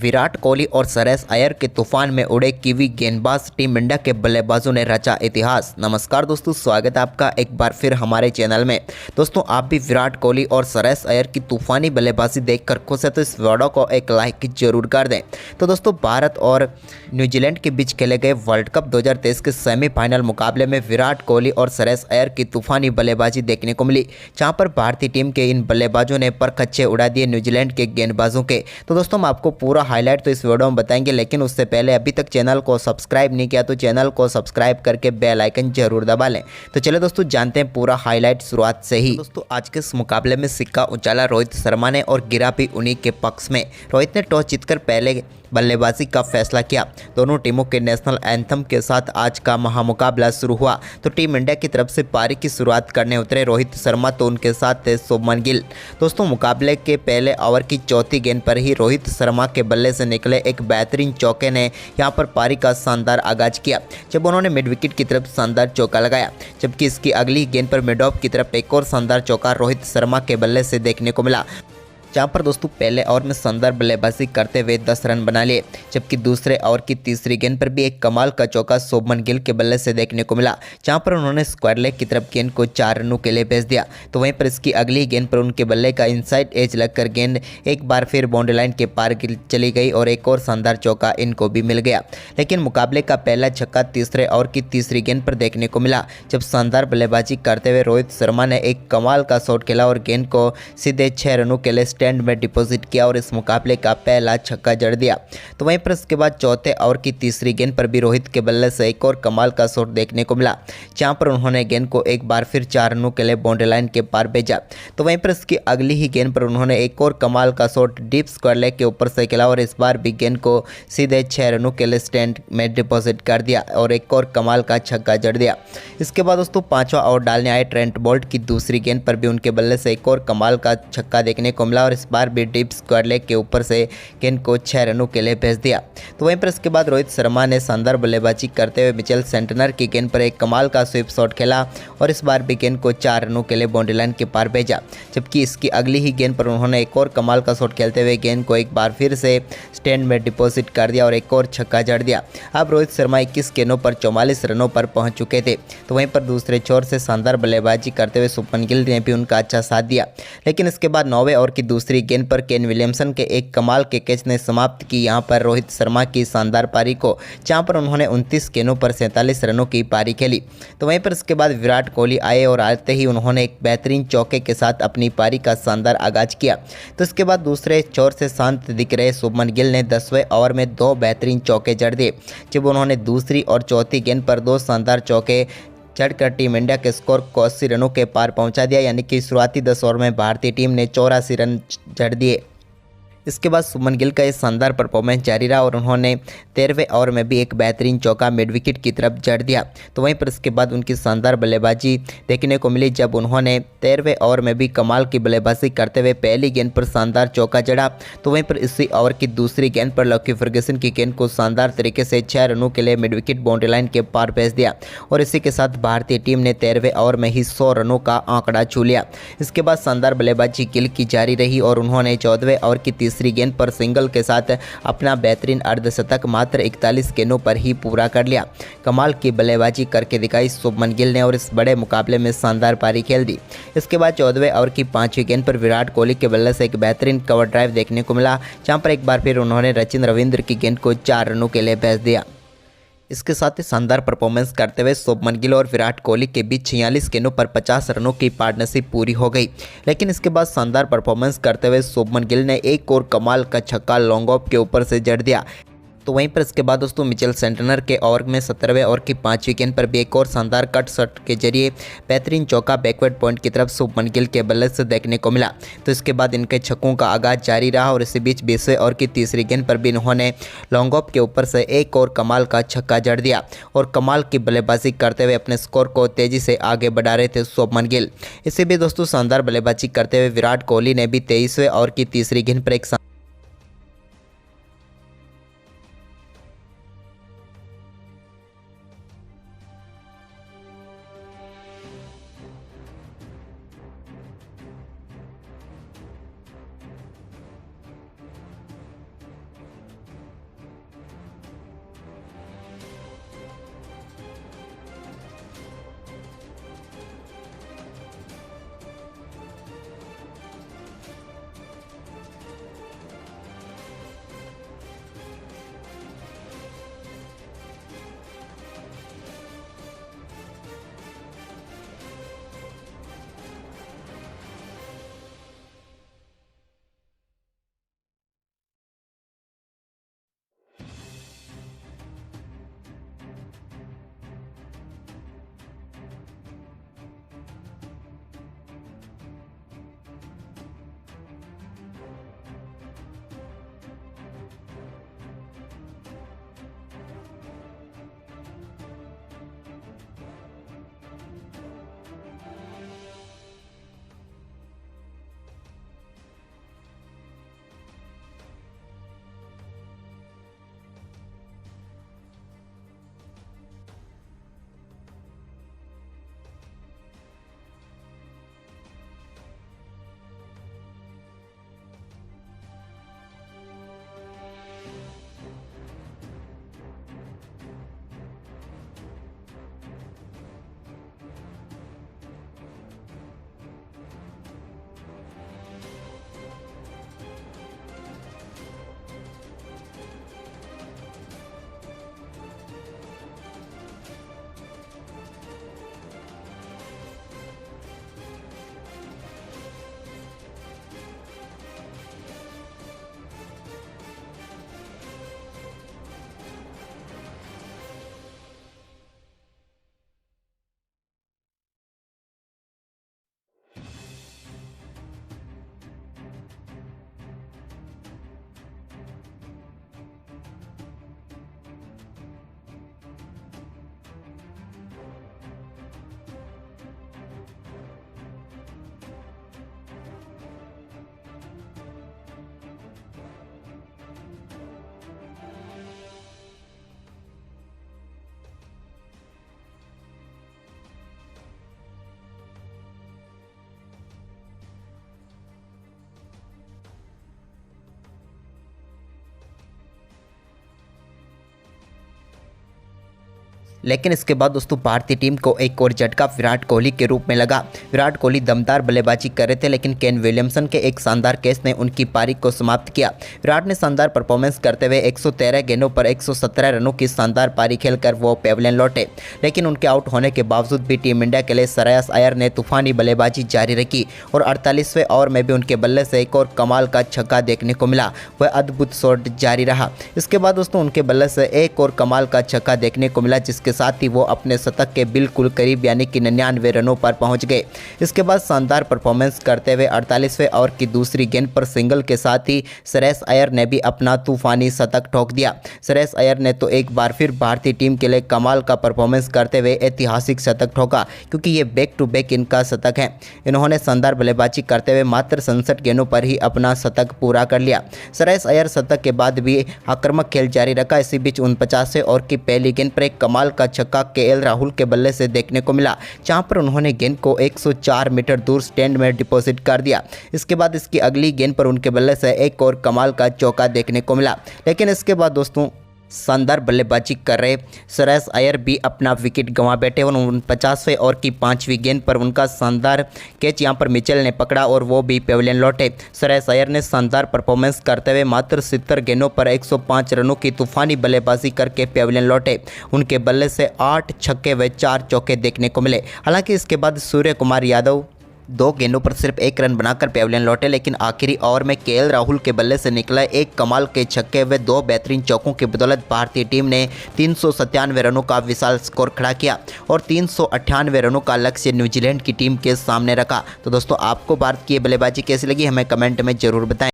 विराट कोहली और श्रेयस अय्यर के तूफान में उड़े कीवी गेंदबाज टीम इंडिया के बल्लेबाजों ने रचा इतिहास। नमस्कार दोस्तों, स्वागत है आपका एक बार फिर हमारे चैनल में। दोस्तों, आप भी विराट कोहली और श्रेयस अय्यर की तूफानी बल्लेबाजी देखकर खुश है तो इस वीडियो को एक लाइक जरूर कर दें। तो दोस्तों, भारत और न्यूजीलैंड के बीच खेले गए वर्ल्ड कप 2023 के सेमीफाइनल मुकाबले में विराट कोहली और श्रेयस अय्यर की तूफानी बल्लेबाजी देखने को मिली, जहां पर भारतीय टीम के इन बल्लेबाजों ने परखच्चे उड़ा दिए न्यूजीलैंड के गेंदबाजों के। तो दोस्तों, हम आपको पूरा हाईलाइट तो इस वीडियो में बताएंगे, लेकिन उससे पहले अभी तक चैनल को सब्सक्राइब नहीं किया तो चैनल को सब्सक्राइब करके बेल आइकन जरूर दबा लें। तो चलिए दोस्तों, जानते हैं पूरा हाईलाइट शुरुआत से ही। दोस्तों, आज के इस मुकाबले में सिक्का उछाला रोहित शर्मा ने और गिरा भी उन्हीं के पक्ष में। रोहित ने टॉस जीतकर पहले बल्लेबाजी का फैसला किया। दोनों टीमों के नेशनल एंथम के साथ आज का महामुकाबला शुरू हुआ तो टीम इंडिया की तरफ से पारी की शुरुआत करने उतरे रोहित शर्मा, तो उनके साथ थे शुभमन गिल। दोस्तों, मुकाबले के पहले ओवर की चौथी गेंद पर ही रोहित शर्मा के बल्ले से निकले एक बेहतरीन चौके ने यहां पर पारी का शानदार आगाज किया, जब उन्होंने मिड विकेट की तरफ शानदार चौका लगाया। जबकि इसकी अगली गेंद पर मिड ऑफ की तरफ एक और शानदार चौका रोहित शर्मा के बल्ले से देखने को मिला, जहां पर दोस्तों पहले ओवर में शानदार बल्लेबाजी करते हुए 10 रन बना लिए। जबकि दूसरे ओवर की तीसरी गेंद पर भी एक कमाल का चौका शुभमन गिल के बल्ले से देखने को मिला, जहां पर उन्होंने स्क्वायर लेग की तरफ गेंद को 4 रनों के लिए भेज दिया। तो वहीं पर इसकी अगली गेंद पर उनके बल्ले का इनसाइड एज लगकर गेंद एक बार फिर बाउंड्री लाइन के पार चली गई और एक और शानदार चौका इनको भी मिल गया। लेकिन मुकाबले का पहला छक्का तीसरे ओवर की तीसरी गेंद पर देखने को मिला, जब शानदार बल्लेबाजी करते हुए रोहित शर्मा ने एक कमाल का शॉट खेला और गेंद को सीधे 6 रनों के लिए स्टैंड में डिपॉजिट किया और इस मुकाबले का पहला छक्का जड़ दिया। तो वहीं पर इसके बाद चौथे ओवर की तीसरी गेंद पर भी रोहित के बल्ले से एक और कमाल का शॉट देखने को मिला, जहां पर उन्होंने गेंद को एक बार फिर 4 रनों के लिए बाउंड्री लाइन के पार भेजा। तो वहीं पर इसकी अगली ही गेंद पर उन्होंने एक और कमाल का शॉट डीप स्क्वायर लेग के ऊपर से खेला और इस बार भी गेंद को सीधे 6 रनों के लिए स्टैंड में डिपॉजिट कर दिया और एक और कमाल का छक्का जड़ दिया। इसके बाद दोस्तों पांचवा ओवर डालने आए ट्रेंट बोल्ट की दूसरी गेंद पर भी उनके बल्ले से एक और कमाल का छक्का देखने को मिला और इस बार भी डीप स्क्वायर लेग के ऊपर से गेंद को 6 रनों के लिए भेज दिया। तो वहीं पर इसके बाद रोहित शर्मा ने शानदार बल्लेबाजी करते हुए मिचेल सेंटनर की गेंद पर एक कमाल का स्वीप शॉट खेला और इस बार भी गेंद को 4 रनों के लिए बाउंड्री लाइन के पार भेजा। जबकि इसकी अगली ही गेंद पर उन्होंने एक और कमाल का शॉट खेलते हुए गेंद को एक बार फिर से स्टैंड में डिपॉजिट कर दिया और एक और छक्का जड़ दिया। अब रोहित शर्मा 21 गेंदों पर 44 रनों पर पहुंच चुके थे। तो वहीं पर दूसरे छोर से शानदार बल्लेबाजी करते हुए शुभमन गिल ने भी उनका अच्छा साथ दिया। लेकिन इसके बाद 9वें ओवर की दूसरी गेंद पर केन विलियमसन के एक कमाल के कैच ने समाप्त की यहां पर रोहित शर्मा की शानदार पारी को, जहां पर उन्होंने 29 गेंदों पर 47 रनों की पारी खेली। तो वहीं पर इसके बाद विराट कोहली आए और आते ही उन्होंने एक बेहतरीन चौके के साथ अपनी पारी का शानदार आगाज किया। तो इसके बाद दूसरे छोर से शांत दिख रहे शुभमन गिल ने 10वें ओवर में 2 बेहतरीन चौके जड़ दिए, जब उन्होंने दूसरी और चौथी गेंद पर 2 शानदार चौके चढ़कर टीम इंडिया के स्कोर को 80 रनों के पार पहुंचा दिया। यानी कि शुरुआती 10 ओवर में भारतीय टीम ने 84 रन जड़ दिए। इसके बाद शुभमन गिल का ये शानदार परफॉर्मेंस जारी रहा और उन्होंने 13वें ओवर में भी एक बेहतरीन चौका मिड विकेट की तरफ जड़ दिया। तो वहीं पर इसके बाद उनकी शानदार बल्लेबाजी देखने को मिली, जब उन्होंने 13वें ओवर में भी कमाल की बल्लेबाजी करते हुए पहली गेंद पर शानदार चौका जड़ा। तो वहीं पर इसी ओवर की दूसरी गेंद पर लकी फर्ग्यूसन की गेंद को शानदार तरीके से 6 रनों के लिए मिड विकेट बाउंड्री लाइन के पार भेज दिया और इसी के साथ भारतीय टीम ने 13वें ओवर में ही 100 रनों का आंकड़ा छू लिया। इसके बाद शानदार बल्लेबाजी गिल की जारी रही और उन्होंने 14वें ओवर की तीसरी गेंद पर सिंगल के साथ अपना बेहतरीन अर्धशतक मात्र 41 गेंदों पर ही पूरा कर लिया। कमाल की बल्लेबाजी करके दिखाई शुभमन गिल ने और इस बड़े मुकाबले में शानदार पारी खेल दी। इसके बाद 14वें ओवर की 5वीं गेंद पर विराट कोहली के बल्ले से एक बेहतरीन कवर ड्राइव देखने को मिला, जहां पर एक बार फिर उन्होंने सचिन रविंद्र की गेंद को 4 रनों के लिए भेज दिया। इसके साथ ही शानदार परफॉर्मेंस करते हुए शुभमन गिल और विराट कोहली के बीच 46 गेंदों पर 50 रनों की पार्टनरशिप पूरी हो गई। लेकिन इसके बाद शानदार परफॉर्मेंस करते हुए शुभमन गिल ने एक और कमाल का छक्का लॉन्ग ऑफ के ऊपर से जड़ दिया। तो वहीं पर इसके बाद दोस्तों मिचेल सेंटनर के ओवर में 17वें ओवर की 5वीं गेंद पर भी एक और शानदार कट शॉट के जरिए बेहतरीन चौका बैकवर्ड पॉइंट की तरफ शुभमन गिल के बल्ले से देखने को मिला। तो इसके बाद इनके छक्कों का आगाज जारी रहा और इसी बीच 20वें ओवर की तीसरी गेंद पर भी इन्होंने लॉन्ग ऑफ के ऊपर से एक और कमाल का छक्का जड़ दिया और कमाल की बल्लेबाजी करते हुए अपने स्कोर को तेजी से आगे बढ़ा रहे थे शुभमन गिल। इसी बीच दोस्तों शानदार बल्लेबाजी करते हुए विराट कोहली ने भी 23वें ओवर की तीसरी गेंद पर एक लेकिन इसके बाद दोस्तों भारतीय टीम को एक और झटका विराट कोहली के रूप में लगा। विराट कोहली दमदार बल्लेबाजी कर रहे थे, लेकिन केन विलियमसन के एक शानदार कैच ने उनकी पारी को समाप्त किया। विराट ने शानदार परफॉर्मेंस करते हुए 113 गेंदों पर 117 रनों की शानदार पारी खेलकर वो पेविलियन लौटे, लेकिन उनके आउट होने के बावजूद भी टीम इंडिया के लिए श्रेयस अय्यर ने तूफानी बल्लेबाजी जारी रखी और 48वें ओवर में भी उनके बल्ले से एक और कमाल का छक्का देखने को मिला। वह अद्भुत शॉट जारी रहा। इसके बाद दोस्तों उनके बल्ले से एक और कमाल का छक्का देखने को मिला, जिसके साथ ही वो अपने शतक के बिल्कुल करीब यानी कि 99 रनों पर पहुंच गए। इसके बाद शानदार परफॉर्मेंस करते हुए 48वें ओवर की दूसरी गेंद पर सिंगल के साथ ही श्रेयस अय्यर ने भी अपना तूफानी शतक ठोक दिया। श्रेयस अय्यर ने तो एक बार फिर भारतीय टीम के लिए कमाल का परफॉर्मेंस करते हुए ऐतिहासिक शतक ठोका, क्योंकि ये बैक टू बैक इनका शतक है। इन्होंने शानदार बल्लेबाजी करते हुए मात्र 67 गेंदों पर ही अपना शतक पूरा कर लिया। श्रेयस अय्यर शतक के बाद भी आक्रामक खेल जारी रखा। इसी बीच 49वें ओवर की पहली गेंद पर एक कमाल का छक्का केएल राहुल के बल्ले से देखने को मिला, जहां पर उन्होंने गेंद को 104 मीटर दूर स्टैंड में डिपॉजिट कर दिया। इसके बाद इसकी अगली गेंद पर उनके बल्ले से एक और कमाल का चौका देखने को मिला, लेकिन इसके बाद दोस्तों शानदार बल्लेबाजी कर रहे श्रेयस अय्यर भी अपना विकेट गंवा बैठे और 49वें ओवर की 5वीं गेंद पर उनका शानदार कैच यहां पर मिचेल ने पकड़ा और वो भी पेविलियन लौटे। श्रेयस अय्यर ने शानदार परफॉर्मेंस करते हुए मात्र 70 गेंदों पर 105 रनों की तूफानी बल्लेबाजी करके पेविलियन लौटे। उनके बल्ले से 8 छक्के व 4 चौके देखने को मिले। हालांकि इसके बाद सूर्य कुमार यादव 2 गेंदों पर सिर्फ 1 रन बनाकर पेविलियन लौटे, लेकिन आखिरी ओवर में केएल राहुल के बल्ले से निकला एक कमाल के छक्के व 2 बेहतरीन चौकों की बदौलत भारतीय टीम ने 397 रनों का विशाल स्कोर खड़ा किया और 398 रनों का लक्ष्य न्यूजीलैंड की टीम के सामने रखा। तो दोस्तों आपको भारत की बल्लेबाजी कैसी लगी हमें कमेंट में जरूर बताएं।